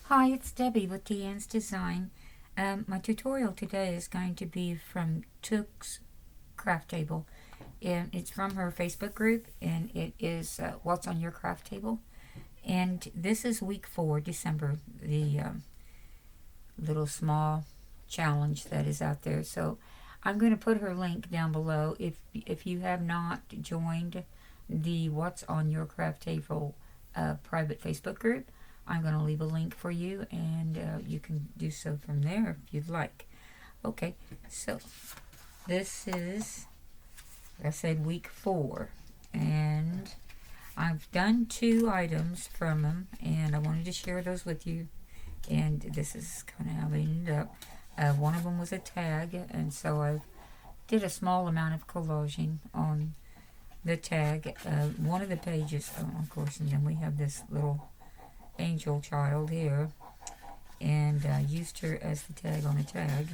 Hi, it's Debbie with D.Ann's Design. My tutorial today is going to be from Took's craft table, and it's from her Facebook group, and it is what's on your craft table. And this is week 4, December, the little small challenge that is out there. So I'm going to put her link down below. If you have not joined the What's on Your Craft Table private Facebook group, I'm going to leave a link for you, and you can do so from there if you'd like. Okay, so this is, like I said, week 4, and I've done 2 items from them, and I wanted to share those with you. And this is kind of how they ended up. One of them was a tag, and so I did a small amount of collaging on the tag. One of the pages, of course, and then we have this little angel child here, and used her as the tag on a tag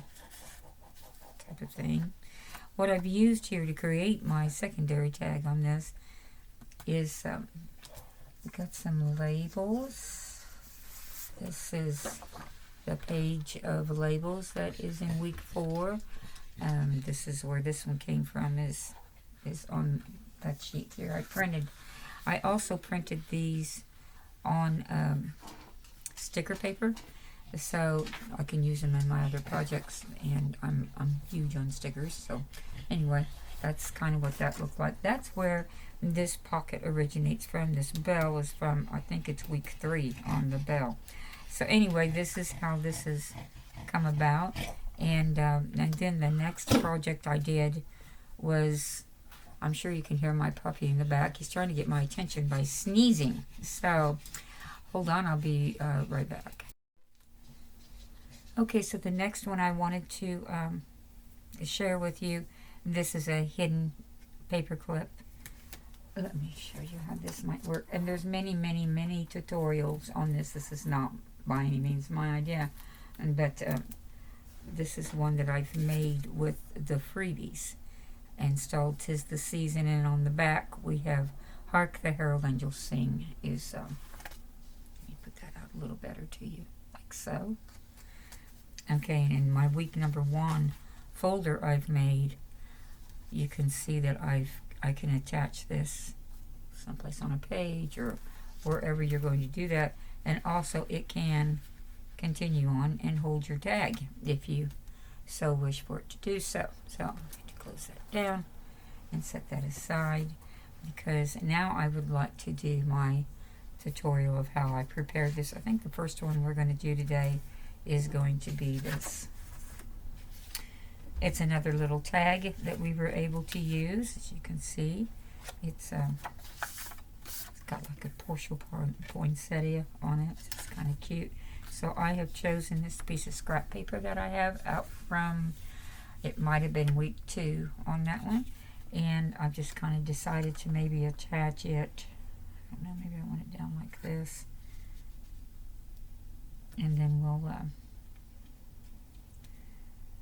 type of thing. What I've used here to create my secondary tag on this is got some labels. This is the page of labels that is in week 4. This is where this one came from, is on that sheet here I also printed these on sticker paper, so I can use them in my other projects, and I'm huge on stickers. So anyway, that's kind of what that looked like. That's where this pocket originates from. This bell is from, I think it's week 3 on the bell. So anyway, this is how this has come about. And then the next project I did was, I'm sure you can hear my puppy in the back. He's trying to get my attention by sneezing. So hold on, I'll be right back. Okay, so the next one I wanted to share with you, this is a hidden paper clip. Let me show you how this might work. And there's many tutorials on this. This is not by any means my idea, but this is one that I've made with the freebies. Installed 'Tis the Season, and on the back we have Hark the Herald Angels Sing. Is let me put that out a little better to you, like so. Okay, and in my week number 1 folder I've made, you can see that I can attach this someplace on a page or wherever you're going to do that, and also it can continue on and hold your tag if you so wish for it to do so. So I'm going to close that down and set that aside, because now I would like to do my tutorial of how I prepared this. I think the first one we're going to do today is going to be this. It's another little tag that we were able to use. As you can see, it's got like a Porsche poinsettia on it. It's kind of cute. So I have chosen this piece of scrap paper that I have out from, it might have been week 2 on that one, and I've just kind of decided to maybe attach it. I don't know, maybe I want it down like this, and then we'll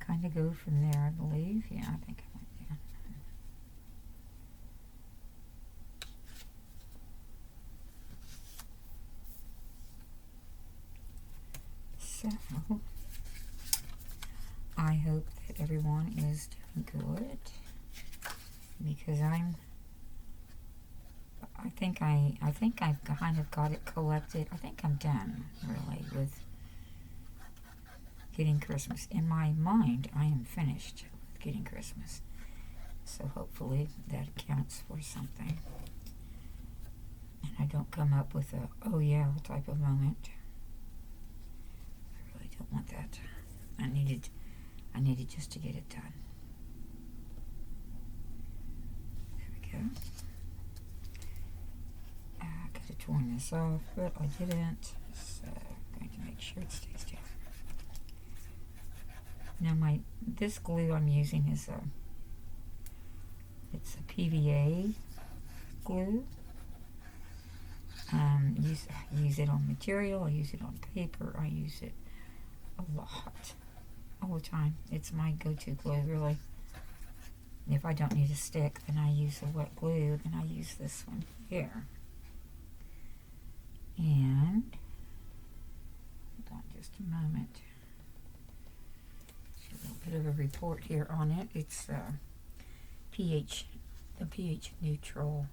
kind of go from there, I believe. Yeah, I think I went down. So I hope that everyone is doing good, because I think I've kind of got it collected. I think I'm done really with getting Christmas. In my mind, I am finished with getting Christmas. So hopefully that counts for something, and I don't come up with a oh yeah type of moment. I really don't want that. I needed just to get it done. There we go. I could have torn this off, but I didn't. So I'm going to make sure it stays down. Now this glue I'm using is it's a PVA glue. I use it on material, I use it on paper, I use it a lot, all the time. It's my go-to glue, really. If I don't need a stick, then I use a wet glue, then I use this one here. And report here on it. It's pH, the pH neutral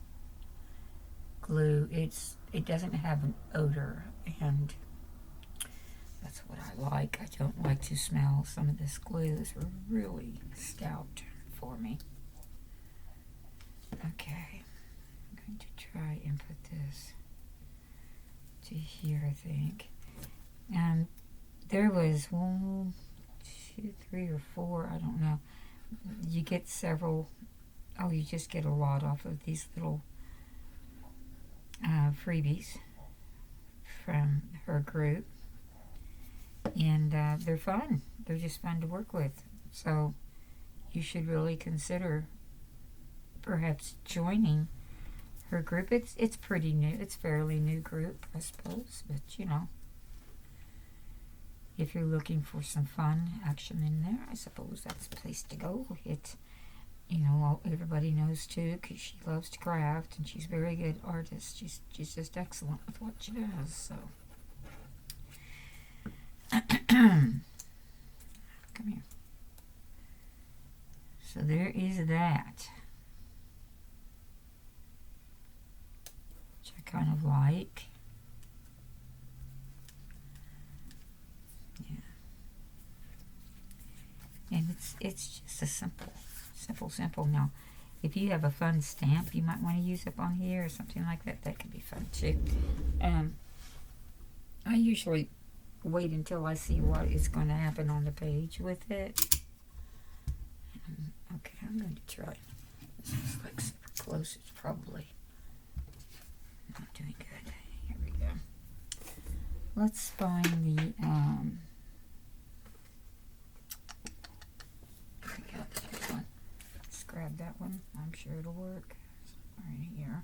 glue. It doesn't have an odor, and that's what I like. I don't like to smell some of this glue. This is really stout for me. Okay, I'm going to try and put this to here, I think. And there was 1, 2, 3, or 4, I don't know. You get several, you just get a lot off of these little freebies from her group. And they're fun. They're just fun to work with. So you should really consider perhaps joining her group. It's pretty new. It's fairly new group, I suppose. But you know, if you're looking for some fun action in there, I suppose that's the place to go. It's, you know, everybody knows too, because she loves to craft and she's a very good artist. She's just excellent with what she does. So come here. So there is that, which I kind of like. Yeah. And it's just a simple. Now, if you have a fun stamp you might want to use up on here or something like that, that could be fun too. I usually wait until I see what is going to happen on the page with it. Okay, I'm going to try. This is like super close. It's probably not doing good. Here we go. Let's find the here we go. This one. Let's grab that one. I'm sure it'll work. Somewhere in here.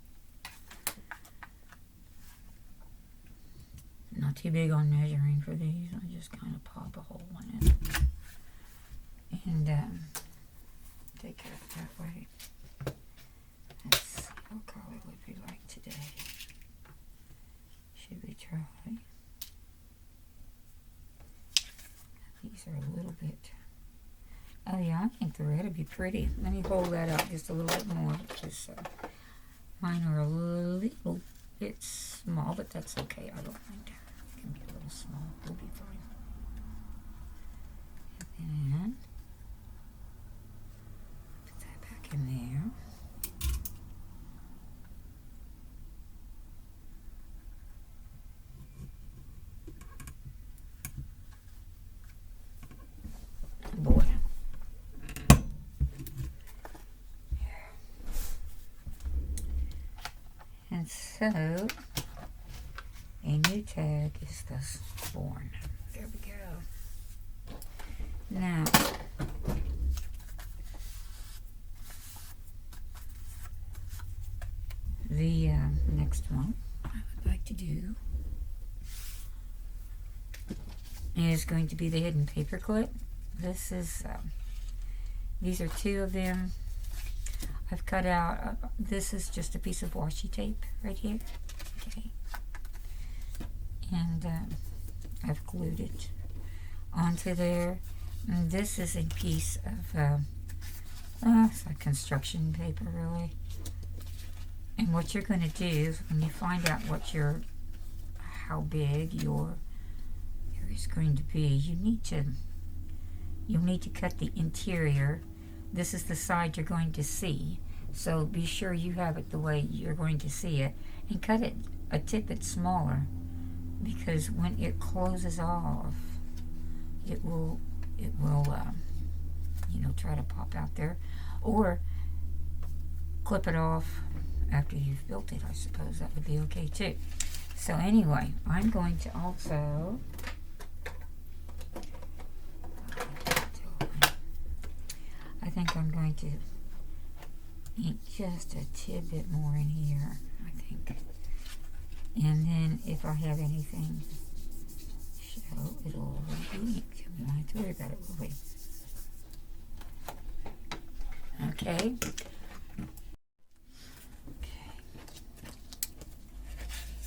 Not too big on measuring for these. I just kind of pop a hole in it and take care of it that way. Let's see what color would we like today. Should we try? These are a little bit. Oh yeah, I think the red would be pretty. Let me hold that up just a little bit more because mine are a little bit small, but that's okay. I don't mind. It can be a little small. We'll be fine. And then put that back in there. Boy. And so, a new tag is thus born. There we go. Now, the next one I would like to do is going to be the hidden paper clip. This is, these are 2 of them. I've cut out, this is just a piece of washi tape right here. Okay. And I've glued it onto there. And this is a piece of, it's like construction paper really. And what you're going to do is when you find out how big your area is going to be, you'll need to cut the interior. This is the side you're going to see, so be sure you have it the way you're going to see it, and cut it a tidbit smaller, because when it closes off, it will you know, try to pop out there, or clip it off after you've built it. I suppose that would be okay too. So anyway, I'm going to also I think I'm going to ink just a tidbit more in here, I think. And then if I have anything show, it'll already be inked. We don't have to worry about it, will we? Okay.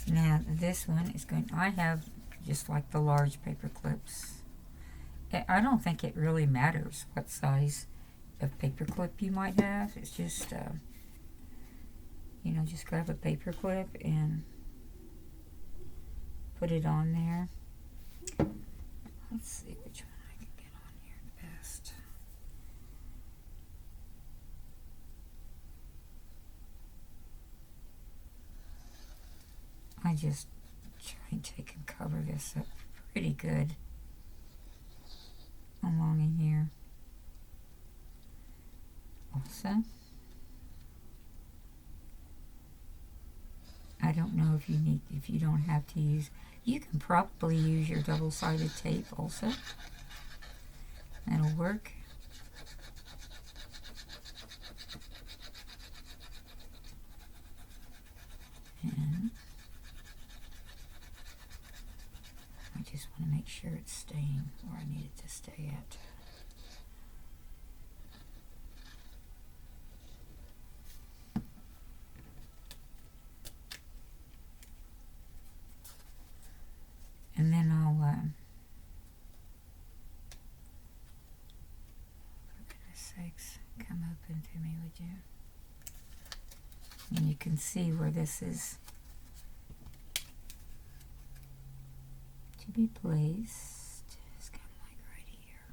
Now this one is going, I have just like the large paper clips, I don't think it really matters what size of paper clip you might have. It's just, you know, just grab a paper clip and put it on there. Let's see which one I can get on here best. I just try and take and cover this up pretty good along in here. Also, I don't know if you don't have to use, you can probably use your double-sided tape also. That'll work. And I just want to make sure it's staying where I need it to stay at. And then I'll, for goodness sakes, come open to me, would you? And you can see where this is to be placed. It's kind of like right here.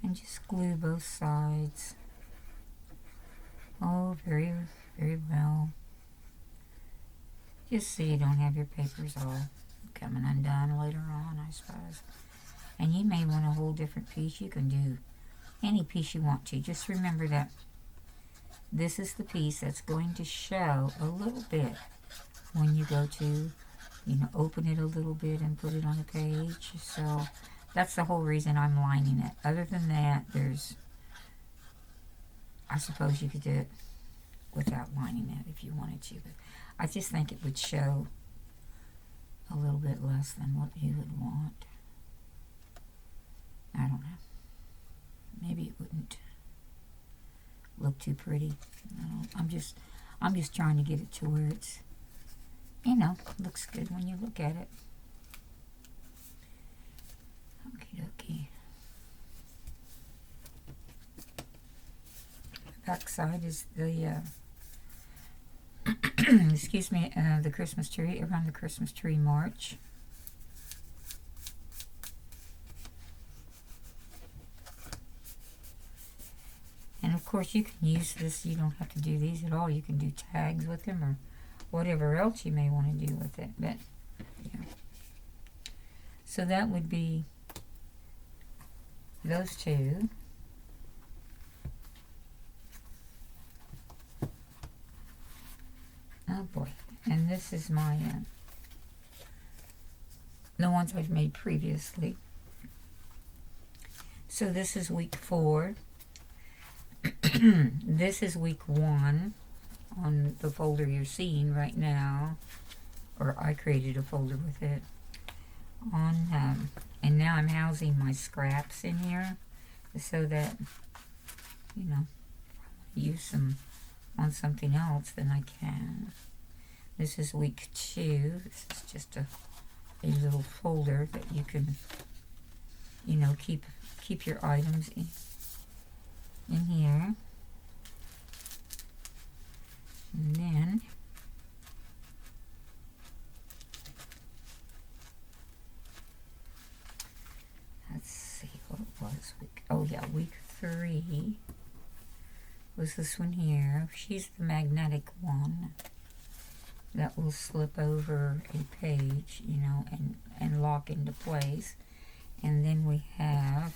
And just glue both sides. Oh, very, very well. Just so you don't have your papers all coming undone later on, I suppose. And you may want a whole different piece. You can do any piece you want to. Just remember that this is the piece that's going to show a little bit when you go to, you know, open it a little bit and put it on the page. So that's the whole reason I'm lining it. Other than that, I suppose you could do it without lining it if you wanted to, but I just think it would show a little bit less than what you would want. I don't know. Maybe it wouldn't look too pretty. I'm just trying to get it to where it's, you know, looks good when you look at it. Okie dokie. Back side is the excuse me, the Christmas tree, around the Christmas tree march. And of course you can use this, you don't have to do these at all. You can do tags with them or whatever else you may want to do with it. But yeah. So that would be those two. Oh boy. And this is my, the ones I've made previously. So this is week 4. This is week 1 on the folder you're seeing right now. Or I created a folder with it. And now I'm housing my scraps in here so that, you know, if I want to use them on something else, then I can. This is week 2. This is just a little folder that you can, you know, keep your items in here. And then let's see what it was. Week 3 was this one here. She's the magnetic one that will slip over a page, you know, and lock into place. And then we have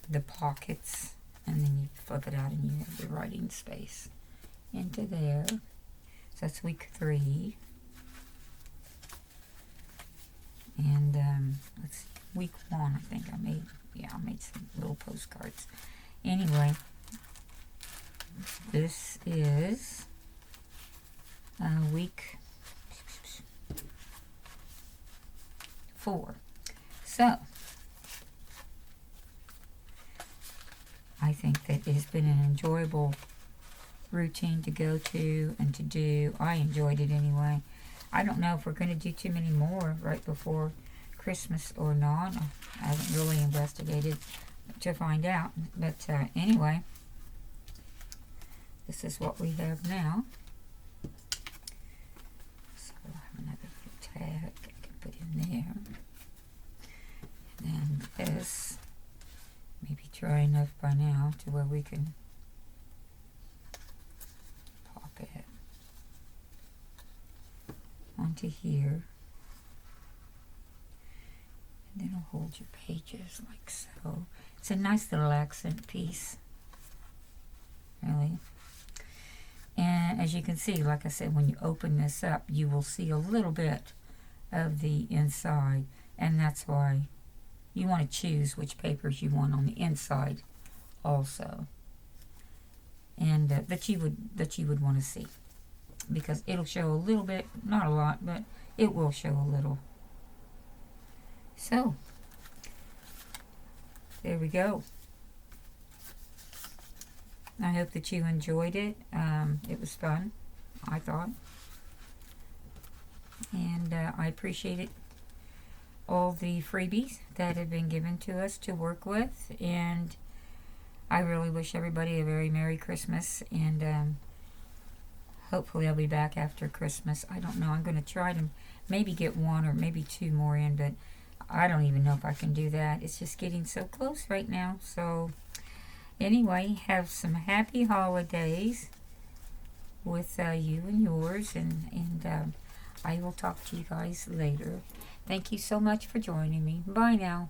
the pockets, and then you flip it out and you have your writing space into there. So that's week 3. And let's see, week 1 I think I made some little postcards. Anyway, this is week 4. So I think that it has been an enjoyable routine to go to and to do. I enjoyed it anyway. I don't know if we're going to do too many more right before Christmas or not. I haven't really investigated to find out. But anyway, this is what we have now. So I have another little tag I can put in there. And then this may be dry enough by now to where we can pop it onto here. And then it'll hold your pages like so. It's a nice little accent piece, really. And as you can see, like I said, when you open this up, you will see a little bit of the inside, and that's why you want to choose which papers you want on the inside also, and that you would want to see, because it'll show a little bit, not a lot, but it will show a little. So there we go. I hope that you enjoyed it. It was fun, I thought, and I appreciated all the freebies that have been given to us to work with, and I really wish everybody a very Merry Christmas, and hopefully I'll be back after Christmas. I don't know. I'm going to try to maybe get one or maybe two more in, but I don't even know if I can do that. It's just getting so close right now. So anyway, have some happy holidays with you and yours, and I will talk to you guys later. Thank you so much for joining me. Bye now.